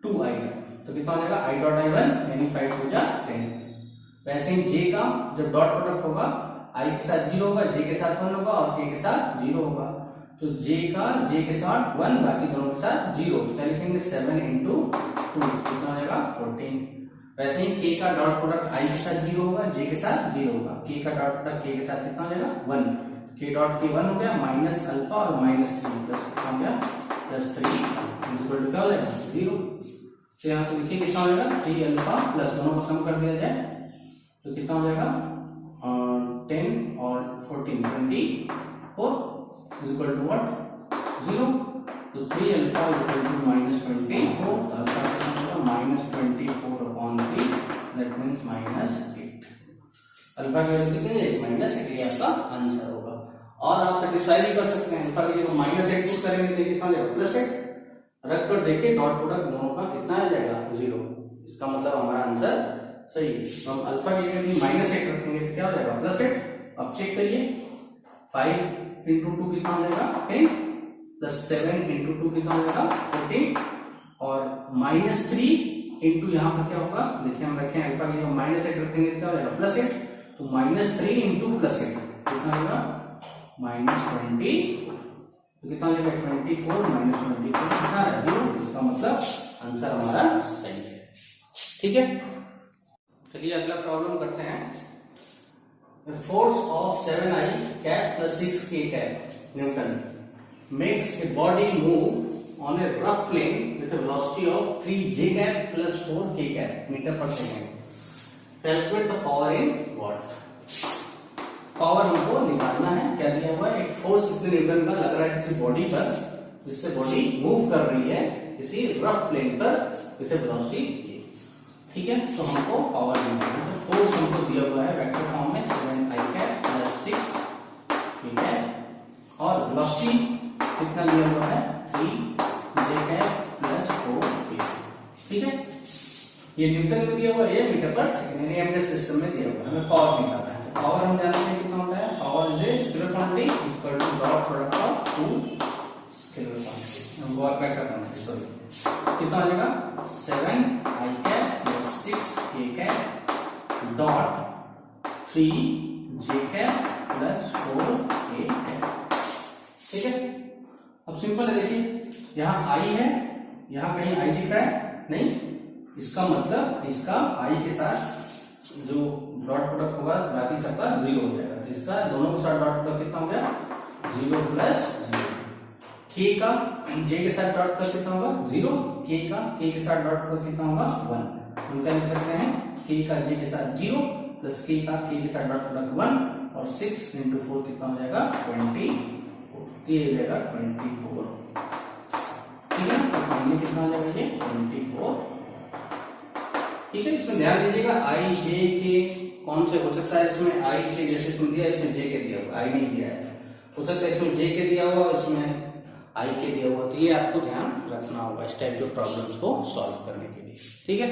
Speaker 1: 2i, तो कितना हो जाएगा i डॉट i1 यानी 5 हो जा 10। वैसे ही j का जब डॉट प्रोडक्ट होगा i के साथ 0 होगा, j के साथ 1 होगा और k के साथ 0 होगा। तो j का j के साथ 1, बाकी दोनों के साथ 0, तो क्या लिखेंगे 7 इंटू 2 कितना हो जाएगा 14। वैसे ही k का डॉट प्रोडक्ट i के साथ 0 होगा, j के साथ 0 होगा, k का डॉट प्रोडक्ट k के साथ कितना हो जाएगा 1, k डॉट k 1 हो गया माइनस अल्फा और माइनस 3 प्लस कितना हो गया प्लस 3 इक्वल टू क्या हो जाएगा 0। तो यहाँ से देखिए कितना हो जाएगा 3 अल्फा प्लस दोनों को सम कर दिया जाए तो कितना हो जाएगा 10 और 14 24 इक्वल टू व्हाट 0। तो 3 अल्फा इक्वल टू माइनस 24, तो अल्फा कितना होगा minus 24 upon 3, that means minus 8। Alpha की वैल्यू कितनी है माइनस 8, ये आपका आंसर होगा। और आप सेटिस्फाई भी कर सकते हैं, अल्फा की जगह माइनस 8 पुट करेंगे तो कितना आ जाएगा प्लस 8, रख कर देखिए डॉट प्रोडक्ट दोनों का कितना आ जाएगा 0। इसका मतलब हमारा आंसर सही है। तो हम अल्फा की जगह माइनस 8 रखेंगे तो क्या हो जाएगा प्लस 8। अब चेक करिए 5 इंटू 2 कितना हो जाएगा 10 प्लस 7 इंटू 2 कितना हो जाएगा 14 और माइनस 3 इंटू यहाँ पर क्या होगा देखिए हम रखें अल्फा की जगह माइनस 8 रखेंगे क्या हो जाएगा प्लस 8, तो माइनस 3 इंटू प्लस 8 कितना होगा माइनस 20, तो कितना हो जाएगा 24 माइनस 24 कितना है 0। इसका मतलब आंसर हमारा सही है, ठीक है। चलिए अगला प्रॉब्लम करते हैं। Force of 7i cap plus 6k cap Newton makes a body move on a rough plane with a velocity of 3j cap plus 4k cap meter per second. Calculate the power in watt. Power हमको निकालना है। क्या दिया हुआ है एक force कितने Newton का लग रहा है किसी बॉडी पर, जिससे बॉडी मूव कर रही है किसी रफ प्लेन पर जिसे वेलोसिटी, ठीक है। तो हमको पावर निकालना है। तो फोर्स हमको दिया हुआ है वेक्टर फॉर्म में 7i cap plus 6k cap और वेलोसिटी कितना दिया हुआ है 3j कैप प्लस 4k, ठीक है। ये न्यूटन में दिया हुआ है, ये मीटर पर सेकंड यानी एमएस सिस्टम में दिया हुआ है। हमें पावर निकालना है। तो पावर हम जानते हैं कितना होता है, power is a scalar quantity equal to dot product of two scalar quantity, हमको वेक्टर क्वांटिटी सॉरी कितना हो जाएगा 7i cap plus 6k cap dot 3j cap plus 4k cap, ठीक है। अब सिंपल है, देखिए यहाँ i है, यहाँ कहीं i दिख रहा है नहीं, इसका मतलब इसका i के साथ जो डॉट प्रोडक्ट होगा बाकी सबका 0 हो जाएगा। तो इसका दोनों के साथ डॉट प्रोडक्ट कितना हो गया 0 प्लस 0। k का j के साथ डॉट प्रोडक्ट कितना होगा 0, k का k के साथ डॉट प्रोडक्ट कितना होगा 1। हम क्या लिख सकते हैं k का j के साथ 0 प्लस k का k के साथ डॉट प्रोडक्ट 1 और 6 इंटू 4 कितना हो जाएगा 24, ये हो जाएगा 24, ठीक है। तो फाइनली कितना हो जाएगा ये 24, ठीक है। इसमें ध्यान दीजिएगा i j के कौन से हो सकता है, इसमें i के जैसे इसमें दिया इसमें j के दिया हुआ, i नहीं दिया है, हो सकता है इसमें j के दिया हुआ इसमें i के दिया हुआ। तो ये आपको ध्यान रखना होगा इस टाइप के प्रॉब्लम्स को सॉल्व करने के लिए, ठीक है।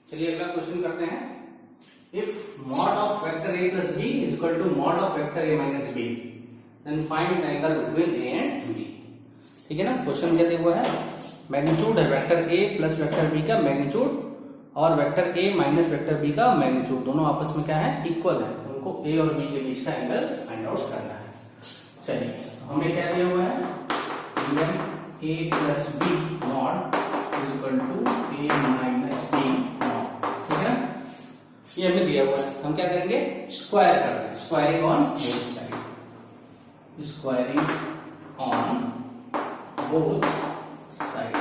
Speaker 1: चलिए अगला क्वेश्चन करते हैं। If mod of vector a plus b is equal to mod of vector a minus b then find angle between a and b, ठीक है ना। क्वेश्चन क्या दिया हुआ है, मैग्नीट्यूड है vector a plus vector b का मैग्नीट्यूड और vector a minus vector b का मैग्नीट्यूड दोनों आपस में क्या है इक्वल है, उनको a और b के बीच का एंगल फाइंड आउट करना है। चलिए हमें क्या दिया हुआ है a plus b not is equal to a minus b not, ठीक है ना। ये हमें दिया हुआ है, हम क्या करेंगे स्क्वायर कर रहे हैं, squaring on both side, squaring on both side.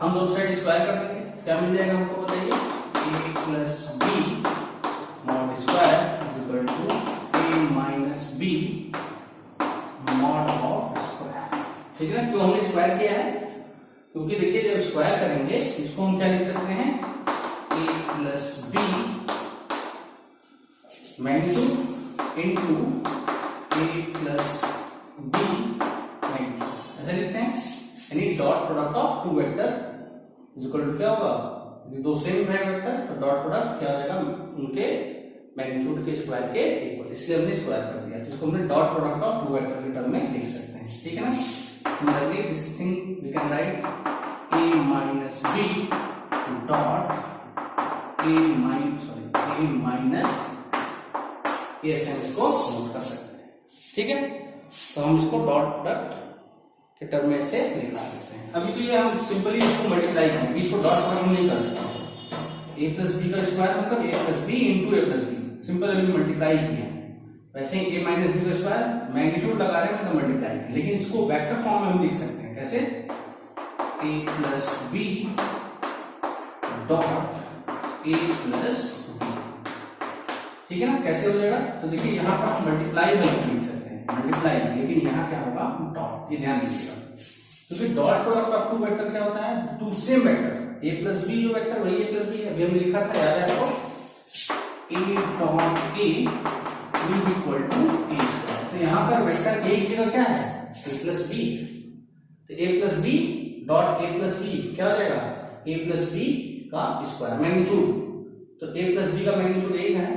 Speaker 1: हम दोनों साइड स्क्वायर कर देंगे क्या मिल जाएगा हमको बताइए, a plus b mod square equal to a minus b mod of square. ठीक है ना, क्यों हमने स्क्वायर किया है, क्योंकि देखिए जब स्क्वायर करेंगे इसको हम क्या लिख सकते हैं, a plus b magnitude into a plus b magnitude, ऐसा लिखते हैं। यानी dot product of two vector is equal to क्या होगा, दो सेम है वेक्टर तो डॉट प्रोडक्ट क्या हो जाएगा, उनके मैग्नीट्यूड के स्क्वायर के इक्वल, इसलिए हमने स्क्वायर कर दिया, तो इसको हमने dot product of two vector के टर्म में लिख सकते हैं। ठीक है ना, similarly this thing we can write a minus b dot a minus ये ऐसे हम इसको नोट कर सकते हैं। ठीक है, तो हम इसको डॉट प्रोडक्ट के टर्म में से निकाल सकते हैं। अभी तो ये हम सिंपली इसको मल्टीप्लाई करेंगे, इसको डॉट प्रोडक्ट नहीं कर सकते। ए प्लस बी का स्क्वायर मतलब ए प्लस बी इंटू ए प्लस बी, सिंपल अभी मल्टीप्लाई किया है। वैसे ए माइनस बी का स्क्वायर मैग्नीट्यूड लगा रहे हैं मतलब मल्टीप्लाई किया, लेकिन इसको वेक्टर फॉर्म में हम लिख सकते हैं। कैसे, a plus B dot a plus b. ठीक है ना, कैसे हो जाएगा, तो देखिए यहाँ पर हम मल्टीप्लाई में लिख सकते हैं, मल्टीप्लाई, लेकिन यहाँ क्या होगा डॉट, ये ध्यान दीजिएगा, क्योंकि dot product of two vector क्या होता है, two same vector, a plus b जो वेक्टर वही ए प्लस बी है, अभी हमने लिखा था, याद है आपको, a dot a equal to a square. तो यहाँ पर वेक्टर ए की जगह क्या है, ए प्लस बी, तो a plus B dot a plus b क्या हो जाएगा, ए प्लस बी का स्क्वायर मैग्नीट्यूड, तो ए प्लस बी का मैग्नीट्यूड एक है,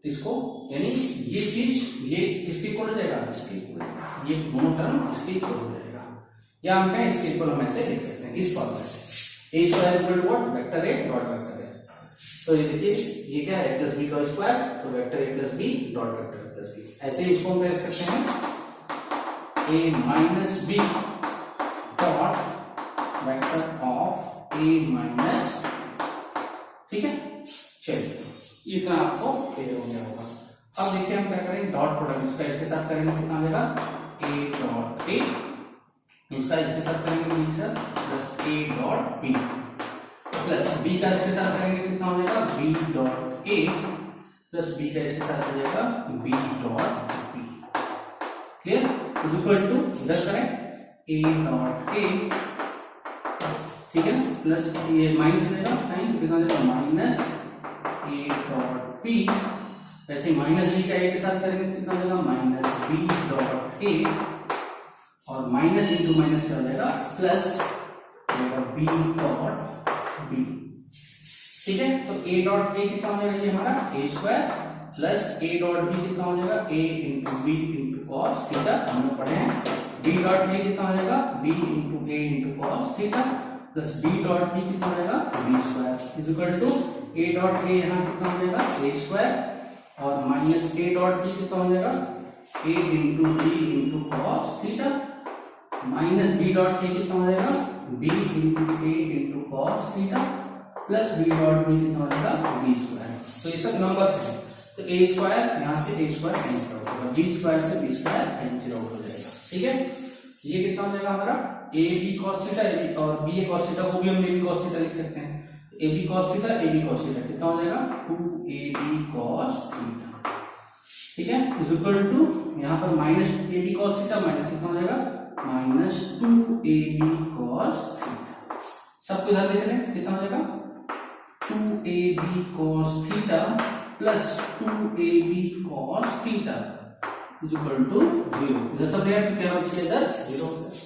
Speaker 1: तो इसको यानी ये चीज ये किसके इक्वल हो जाएगा, इसके इक्वल, ये दोनों टर्म इसके इक्वल हो जाएगा, या हम कहें इसके इक्वल हम ऐसे लिख सकते हैं इस फॉर्मूले से, a square equal to what, vector a dot vector a. तो ये देखिए ये क्या है, ए प्लस बी का स्क्वायर, तो vector a plus B dot vector a plus b, ऐसे ही इसको हम लिख सकते हैं a minus b dot vector of a minus, ठीक है। चलिए इतना आपको क्लियर हो गया होगा। अब देखिए हम क्या करेंगे, डॉट प्रोडक्ट इसका इसके साथ करेंगे कितना आ जाएगा, ए डॉट ए, इसका इसके साथ करेंगे b sir plus a dot B, plus b का इसके साथ करेंगे कितना हो जाएगा, b dot a plus b का इसके साथ हो जाएगा b dot b. Clear, equal to इधर करें ए डॉट ए, ठीक है, प्लस ये माइनस हो जाएगा, कितना हो जाएगा माइनस ए डॉट बी, वैसे माइनस बी का ए के साथ करेंगे कितना हो जाएगा, माइनस बी डॉट ए, और माइनस इंटू माइनस क्या हो जाएगा, प्लस बी डॉट बी। ठीक है, तो ए डॉट ए कितना हो जाएगा, ये हमारा a square, plus a dot B कितना हो जाएगा, a into B into cos theta, हमने पढ़े हैं। बी डॉट ए कितना हो जाएगा, बी इंटू ए into cos theta, plus B dot B कितना हो जाएगा, b square is equal to a dot a यहाँ कितना हो जाएगा, ए स्क्वायर, और माइनस ए डॉट बी कितना हो जाएगा, a into B into cos theta, minus b dot ए कितना हो जाएगा, बी इंटू ए into cos theta, plus B dot B कितना हो जाएगा, बी स्क्वायर। तो ये सब नंबर्स है, तो ए स्क्वायर यहाँ से ए स्क्वायर कैंसिल आउट होगा, बी स्क्वायर से बी स्क्वायर कैंसिल आउट हो जाएगा। ठीक है, ये कितना हो जाएगा हमारा ए बी कॉस थीटा, और बी ए कॉस थीटा को भी हम ए बी कॉस थीटा लिख सकते हैं, a b cos theta a b cos theta कितना हो जाएगा, 2ab cos थीटा। ठीक है, इज इक्वल टू यहाँ पर minus a b cos theta, minus कितना हो जाएगा, माइनस 2ab cos थीटा। सबको इधर ले चले, कितना हो जाएगा 2ab cos theta plus 2ab cos theta is equal to 0। इधर सब ले तो क्या हो जाएगा, इधर 0 हो जाएगा,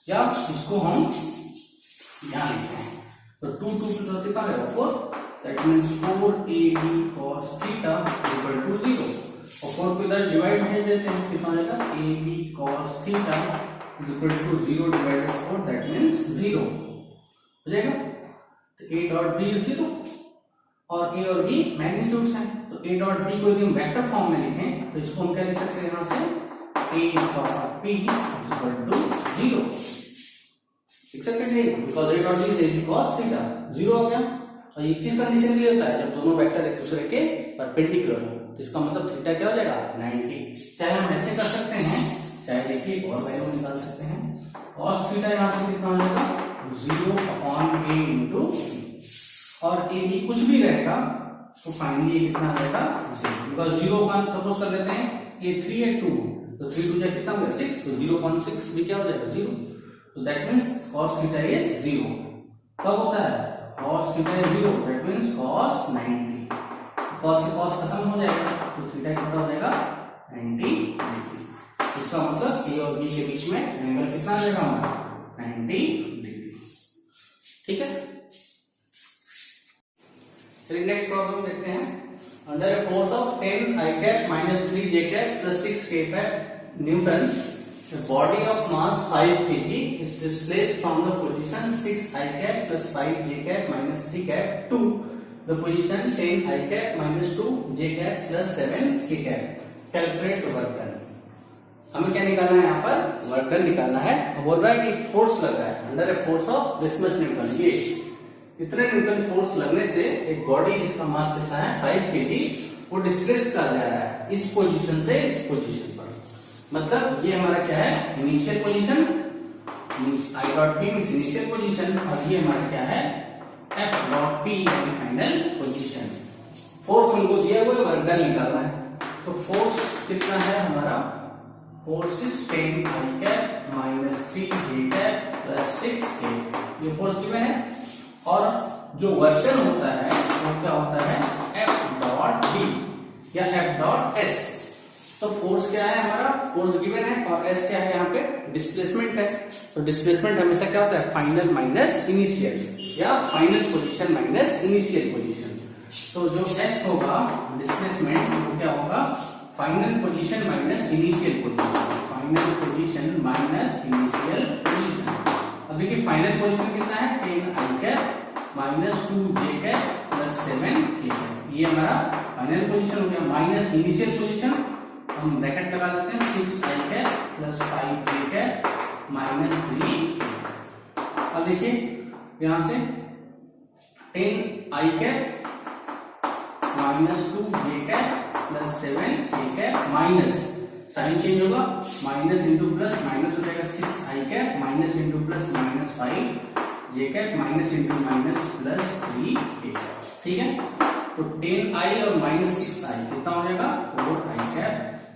Speaker 1: या इसको हम यहाँ लिखते हैं, तो 2 कितना रहेगा 4, that means 4ab cos theta equal to 0, और 4 को इधर डिवाइड भेज देते हैं, कितना आएगा ab cos theta equal to 0 divided 4, that means 0 हो जाएगा। तो a डॉट b 0, और a और b मैग्नीट्यूड्स हैं, तो a डॉट b को यदि हम वेक्टर फॉर्म में लिखें तो इसको हम क्या लिख सकते हैं, यहाँ से a dot b equal to 0 लिख सकते हैं, because a dot b is ab cos theta 0 हो गया। और ये किस कंडीशन के लिए होता है, जब दोनों वेक्टर एक दूसरे के परपेंडिकुलर हो, तो इसका मतलब थीटा क्या हो जाएगा 90। चाहे हम ऐसे कर सकते हैं, चाहे देखिए और वैल्यू निकाल सकते हैं, cos थीटा यहाँ से कितना हो जाएगा 0 अपॉन a इंटू, और ए बी कुछ भी रहेगा तो फाइनली ये कितना आएगा, बिकॉज 0 सपोज कर लेते हैं ए 3 ए 2, तो 3 2 कितना हो गया 6, तो 0.6 भी क्या हो जाएगा 0, तो that means cos theta is 0। कब होता है cos theta is 0, that means cos 90, cos से cos खत्म हो जाएगा तो थीटा कितना हो जाएगा 90 डिग्री। इसका मतलब ए और बी के बीच में एंगल कितना आ जाएगा हमारा 90 डिग्री। ठीक है, चलिए नेक्स्ट प्रॉब्लम देखते हैं। Under a force of 10 I cap minus 3 J cap plus 6 K cap Newton, a body of mass 5 kg is displaced from the position 6 I cap plus 5 J cap minus 3 cap to the position 10 I cap minus 2 J cap plus 7 K cap. Calculate work done. हमें क्या निकालना है, यहाँ पर work done निकालना है। बोल रहा है कि फोर्स लग रहा है under a force of this much Newton, ये इतने न्यूटन फोर्स लगने से एक बॉडी जिसका मास कितना है 5 kg वो डिस्प्लेस किया जा रहा है इस पोजीशन से इस पोजीशन पर। मतलब ये हमारा क्या है initial position, I dot P means initial position, और ये हमारा क्या है एफ डॉट पी यानी फाइनल पोजीशन। फोर्स हमको दिया हुआ वर्क डन निकालना है, तो फोर्स कितना है हमारा, force is 10 I cap minus 3 J cap plus 6 K, ये फोर्स गिवन है। और जो वर्क होता है वो क्या होता है F डॉट D या F डॉट S। तो फोर्स क्या है हमारा, फोर्स गिवन है, और S क्या है यहाँ पे डिस्प्लेसमेंट है। तो डिस्प्लेसमेंट हमेशा क्या होता है फाइनल माइनस इनिशियल या final position minus initial position. तो जो S होगा डिस्प्लेसमेंट वो क्या होगा final position minus initial position, final position minus initial position. अब देखिए फाइनल पोजीशन कितना है 10 I cap minus 2 J cap plus 7 K cap, ये हमारा फाइनल पोजीशन हो गया। माइनस इनिशियल पोजीशन हम ब्रैकेट लगा देते हैं 6 I cap plus 5 J cap minus 3 K cap। अब देखिए यहां से 10 I cap minus 2 J cap plus 7 K cap minus sign change होगा, माइनस इंटू प्लस माइनस हो जाएगा 6 I cap minus into plus minus 5 J cap minus into minus plus 3 K cap। ठीक है, तो 10 I और माइनस 6 I कितना हो जाएगा 4 I cap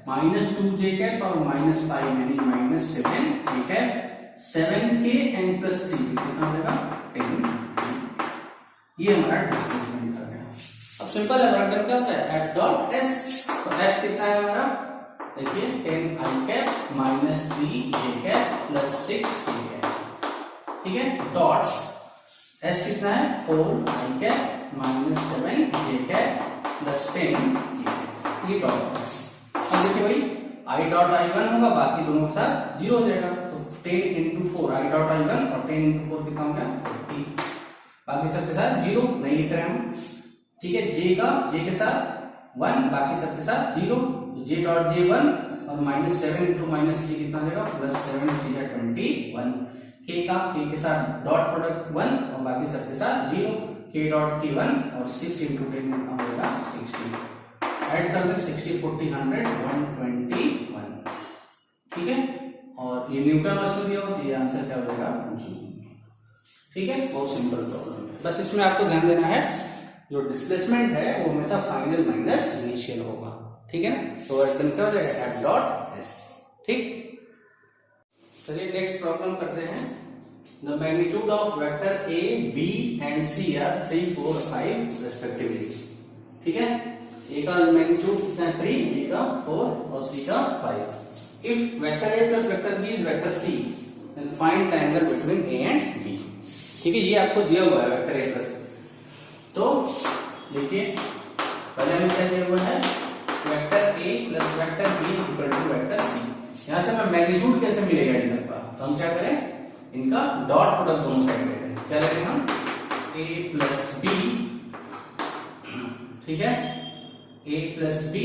Speaker 1: minus 2 J cap और माइनस 5 यानी minus 7 K cap, 7 K and plus 3 कितना हो जाएगा 10। ये हमारा डिस्प्लेसमेंट कर रहा है। अब सिंपल है, वर्क डन क्या होता है F डॉट S, तो F कितना है हमारा देखिए 10 I cap minus 3 J cap plus 6 K cap। ठीक है, डॉट S कितना है 4 I cap minus 7 J cap plus 10 K cap, ये डॉट। अब देखिए भाई I डॉट I1 होगा, बाकी दोनों के साथ 0 हो जाएगा, तो 10 इंटू 4 I डॉट I1 और 10 इंटू 4 कितना हो गया 40, बाकी सबके साथ 0 नहीं लिख रहे हम। ठीक है, J के साथ 1, बाकी सबके साथ 0, J डॉट J1 और माइनस 7 इंटू माइनस 3 कितना हो जाएगा प्लस 7 3 या 21। K के साथ डॉट प्रोडक्ट 1 और बाकी सबके साथ 0, K डॉट K1 और 6 इंटू 10 कितना हो जाएगा 60, ऐड कर दे 60 40 100 121। ठीक है, और ये न्यूटन वस्तु दिया हो तो ये आंसर क्या हो जाएगा जूल। ठीक है, बहुत सिंपल प्रॉब्लम है, बस इसमें आपको ध्यान देना है जो डिस्प्लेसमेंट है वो हमेशा फाइनल माइनस इनिशियल होगा। ठीक है, तो वर्क डन क्या हो जाएगा F डॉट S। ठीक, चलिए नेक्स्ट प्रॉब्लम करते हैं। The magnitude of vector A, B and C are 3 4 5 respectively. ठीक है, A का मैग्नीट्यूड कितना है 3, B का 4 और C का 5। If vector A plus vector B is vector C, then find the angle between A and B। ठीक है, ये आपको दिया हुआ है वेक्टर A प्लस, तो देखिए पहले हमें क्या दिया हुआ है vector A plus vector B equal to vector C। यहाँ से हमें मैग्नीट्यूड कैसे मिलेगा इन सबका, तो हम क्या करें इनका डॉट प्रोडक्ट दोनों साइड ले लें। क्या लेंगे हम A प्लस B, ठीक है, A plus B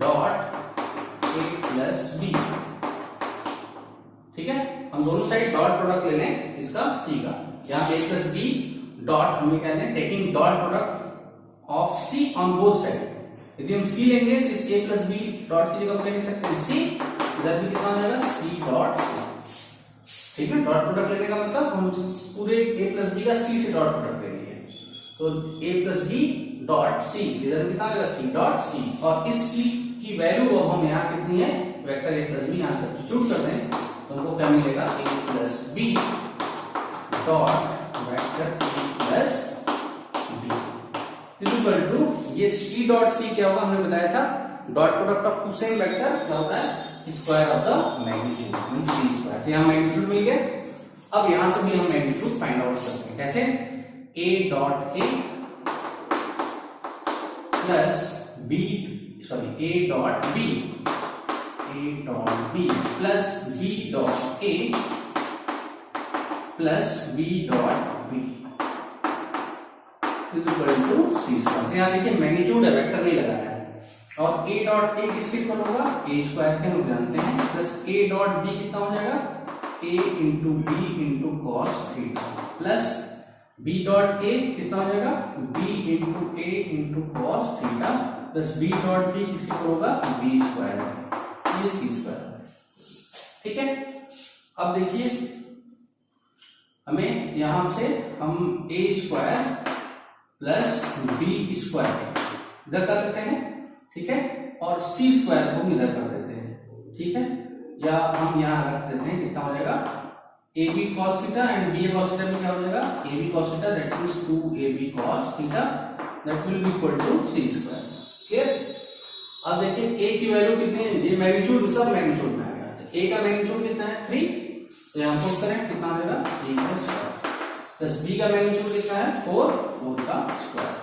Speaker 1: dot A plus B। ठीक है, हम दोनों साइड डॉट प्रोडक्ट ले लें इसका C का। यहाँ पे A प्लस B डॉट हमें क्या लें taking dot product of C on both side. यदि हम C लेंगे तो इस A प्लस B डॉट की जगह पे लिख सकते हैं C, इधर भी कितना हो जाएगा C डॉट C। ठीक है, डॉट प्रोडक्ट लेने का मतलब हम पूरे A प्लस B का C से डॉट प्रोडक्ट लेंगे। तो a plus B dot c, इधर कितना आएगा सी डॉट सी, और इस सी की वैल्यू अब हम यहाँ कितनी है, वेक्टर a प्लस बी यहाँ सब्स्टिट्यूट कर दें तो हमको क्या मिलेगा, a plus B dot vector a plus b equal to, ये c डॉट सी क्या होगा, हमने बताया था dot product of two same vector क्या होता है, square of the magnitude means c square. तो यहाँ मैग्नीट्यूड मिल गया। अब यहां से भी हम मैग्नीट्यूड फाइंड आउट करते हैं, कैसे, a dot a plus b, sorry a dot b plus b dot a plus b dot b is equal to c square. यहाँ देखिए मैग्नीट्यूड है, वेक्टर नहीं लगाया है, और a डॉट a किसके इक्वल होगा, a स्क्वायर के हम जानते हैं, प्लस a डॉट b कितना हो जाएगा, a into B into cos theta, plus b dot a कितना हो जाएगा, b into a into cos theta, plus b dot b किसके इक्वल होगा, b स्क्वायर, ये c स्क्वायर। ठीक है, अब देखिए हमें यहां से हम a square plus b square इधर कर देते हैं, ठीक है, और c स्क्वायर को इधर कर देते हैं, ठीक है, या हम यहाँ रख देते हैं, कितना हो जाएगा, ab cos theta and ba cos theta में क्या हो जाएगा, ab cos theta that is 2ab cos theta that will be equal to c square. Clear. अब देखिए a की वैल्यू कितनी है, ये मैग्नीट्यूड सब मैग्नीट्यूड में आ गया, तो a का मैग्नीट्यूड कितना है 3, तो यहाँ पुट करें कितना आ जाएगा a का स्क्वायर, प्लस b का मैग्नीट्यूड कितना है 4 का स्क्वायर,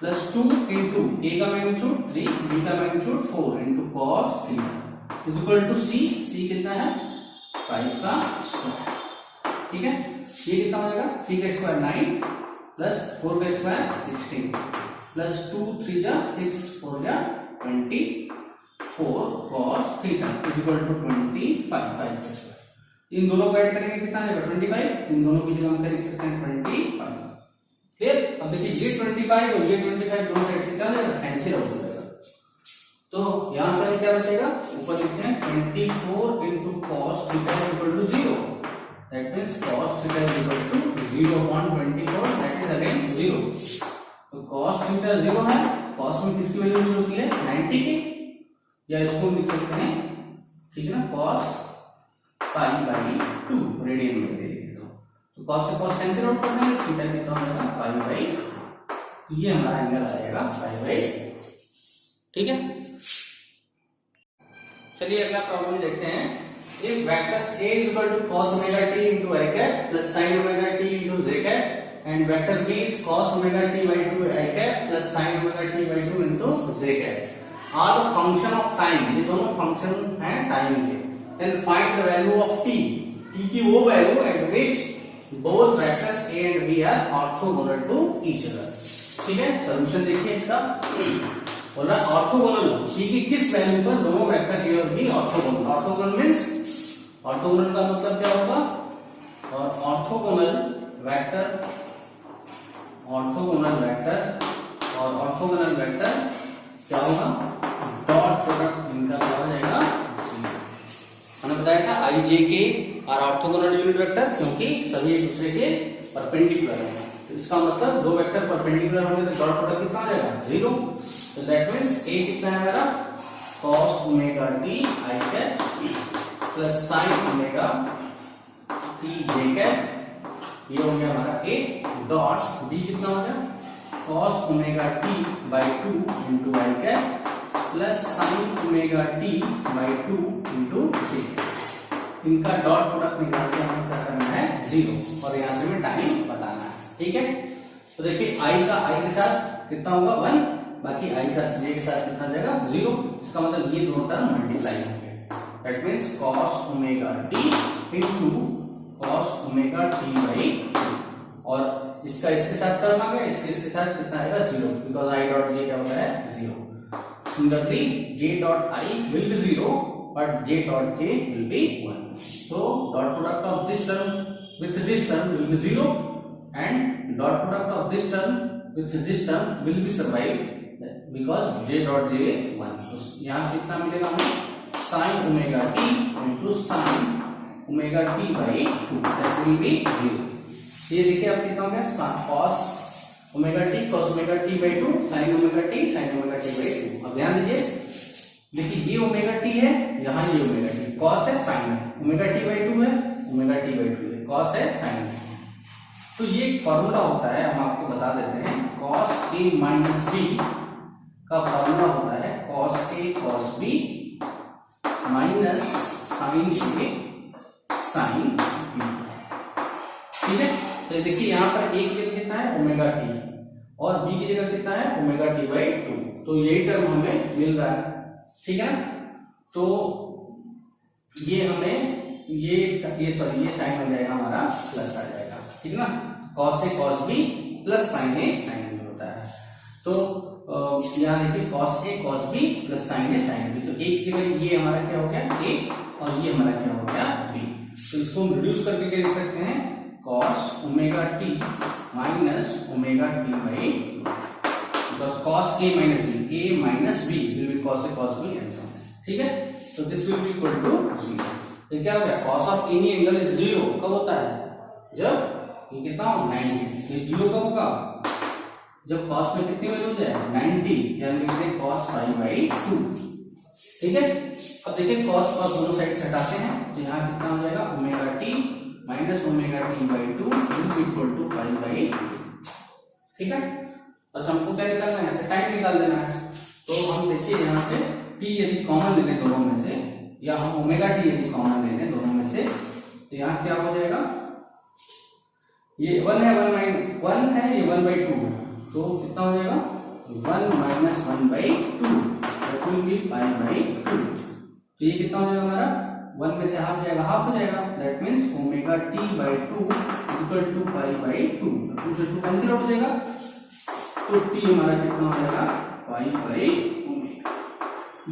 Speaker 1: प्लस 2 इंटू a का मैग्नीट्यूड 3, b का magnitude 4 into cos theta is equal to c कितना है 5 का स्क्वायर। ठीक है, ये कितना हो जाएगा, 3 का स्क्वायर 9 प्लस 4 का स्क्वायर 16 प्लस 2 3 जा 6 4 जा 24 cos theta is equal to 25 5 का स्क्वायर। इन दोनों को ऐड करेंगे कितना आएगा 25, इन दोनों की जगह हम कर सकते हैं 25। क्लियर। अब देखिए ये 25 और ये 25 दोनों साइड से क्या हो जाएगा, कैंसिल आउट हो जाएगा, तो यहां से क्या बचेगा, ऊपर लिखते हैं 24 into cos theta equal to 0, that means cos theta equal to 0/24 that is again 0। तो कॉस थीटा 0 है, कॉस में किसकी वैल्यू 0 होती है 90 की, या इसको लिख सकते हैं, ठीक है ना, कॉस पाई बाई 2 रेडियन में दे देंगे, तो कॉस से कॉस कैंसिल आउट कर देंगे, थीटा कितना हो जाएगा पाई बाई, ये हमारा एंगल आ जाएगा पाई बाई। ठीक है, चलिए अगला प्रॉब्लम देखते हैं। If vectors a is equal to cos omega t into i cap plus sin omega t into j cap and vector b is cos omega t by 2 i cap plus sin omega t by 2 into j cap are the function of time, ये दोनों function हैं time के, then find the value of t, t की वो value at which both vectors a and b are orthogonal to each other। ठीक है, solution देखिए इसका, बोल रहा ऑर्थोगोनल, t की किस वैल्यू पर दोनों वेक्टर a और b orthogonal, orthogonal means, orthogonal का मतलब क्या होगा, और ऑर्थोगोनल वेक्टर और ऑर्थोगोनल वेक्टर क्या होगा, डॉट प्रोडक्ट इनका क्या हो जाएगा 0। मैंने बताया था आई जे के और ऑर्थोगोनल यूनिट वेक्टर, क्योंकि सभी एक दूसरे के परपेंडिकुलर हैं, तो इसका मतलब दो वेक्टर परपेंडिकुलर होंगे तो डॉट प्रोडक्ट कितना आ जाएगा 0। तो दैट मींस a कितना है मेरा cos omega t i cap plus sin omega t j cap, ये हो गया हमारा a डॉट b कितना हो गया cos omega t by 2 into i cap plus sin omega t by 2 into j। इनका डॉट प्रोडक्ट निकाल के हमें क्या करना है 0, और यहां से हमें टाइम बताना है। ठीक है, तो देखिए i का i के साथ कितना होगा 1, बाकी i का j के साथ कितना जाएगा 0, इसका मतलब ये दोनों टर्म मल्टीप्लाई होंगे, that means cos omega t into cos omega t by 2, और इसका इसके साथ टर्म आ गया, इसके साथ कितना आएगा 0, बिकॉज़ i डॉट j क्या होता है 0। Similarly j dot i will be 0 but j dot j will be 1, so dot product of this term with this term will be 0 and dot product of this term with this term will be survived because j dot j is 1। तो यहाँ कितना मिलेगा हमें sin omega t into sin omega t by 2 that will be 0। ये देखिए अब कितना हो गया cos omega T cos omega t by 2 sine omega t by 2। अब ध्यान दीजिए, देखिए ये ओमेगा टी है, यहाँ ये ओमेगा टी, कॉस है साइन है, ओमेगा टी बाई 2 है, ओमेगा टी बाई 2 है, कॉस है साइन है। तो ये एक फॉर्मूला होता है, हम आपको बता देते हैं, कॉस ए माइनस बी का फॉर्मूला होता है cos a cos B minus sign A sine B. ठीक है, तो देखिए यहाँ पर ए की जगह कितना है ओमेगा टी और बी की जगह कितना है ओमेगा टी बाई 2, तो यही टर्म हमें मिल रहा है। ठीक है, तो ये हमें ये साइन हो जाएगा हमारा प्लस आ जाएगा। ठीक है ना, cos a cos B plus sign A sine B होता है। तो यहाँ देखिए cos a cos B plus sign A sine B, तो एक जगह ये हमारा क्या हो गया ए और ये हमारा क्या हो गया बी। तो इसको हम रिड्यूस करके क्या लिख सकते हैं, cos omega t minus omega t by, because cos a minus b, a minus b will be cos a cos b and so on. ठीक है, तो this will be equal to 0। तो क्या हो गया, cos of any angle is 0 कब होता है, जब ये कितना हो 90। ये 0 कब होगा, जब कॉस में कितनी वैल्यू जाए 90, यानी लिखते हैं कॉस पाई बाई 2। ठीक है, अब देखिए कॉस और दोनों साइड से हटाते हैं, तो यहाँ कितना हो जाएगा omega t minus omega t by 2 equal to pi by 2। ठीक है, बस हमको क्या निकालना है, ऐसे टाइम निकाल देना है। तो हम देखिए यहाँ से टी यदि कॉमन ले लें दोनों में से, या हम ओमेगा टी यदि कॉमन ले लें दोनों में से, तो यहाँ क्या हो जाएगा, ये 1 है 1 है, ये 1 बाई 2, तो कितना हो जाएगा 1 minus 1 by 2 that will B pi by 2। तो ये कितना हो जाएगा हमारा, 1 में से हाफ जाएगा, हाफ हो जाएगा, that means omega t by 2 equal to pi by 2। 2 से 2 कैंसिल आउट हो जाएगा, तो टी हमारा कितना हो जाएगा पाई बाई ओमेगा,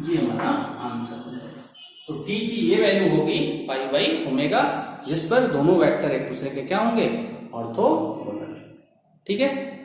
Speaker 1: ये हमारा आंसर हो जाएगा। तो टी की ये वैल्यू होगी पाई बाई ओमेगा, जिस पर दोनों वेक्टर एक दूसरे के क्या होंगे, ऑर्थोगोनल। ठीक है।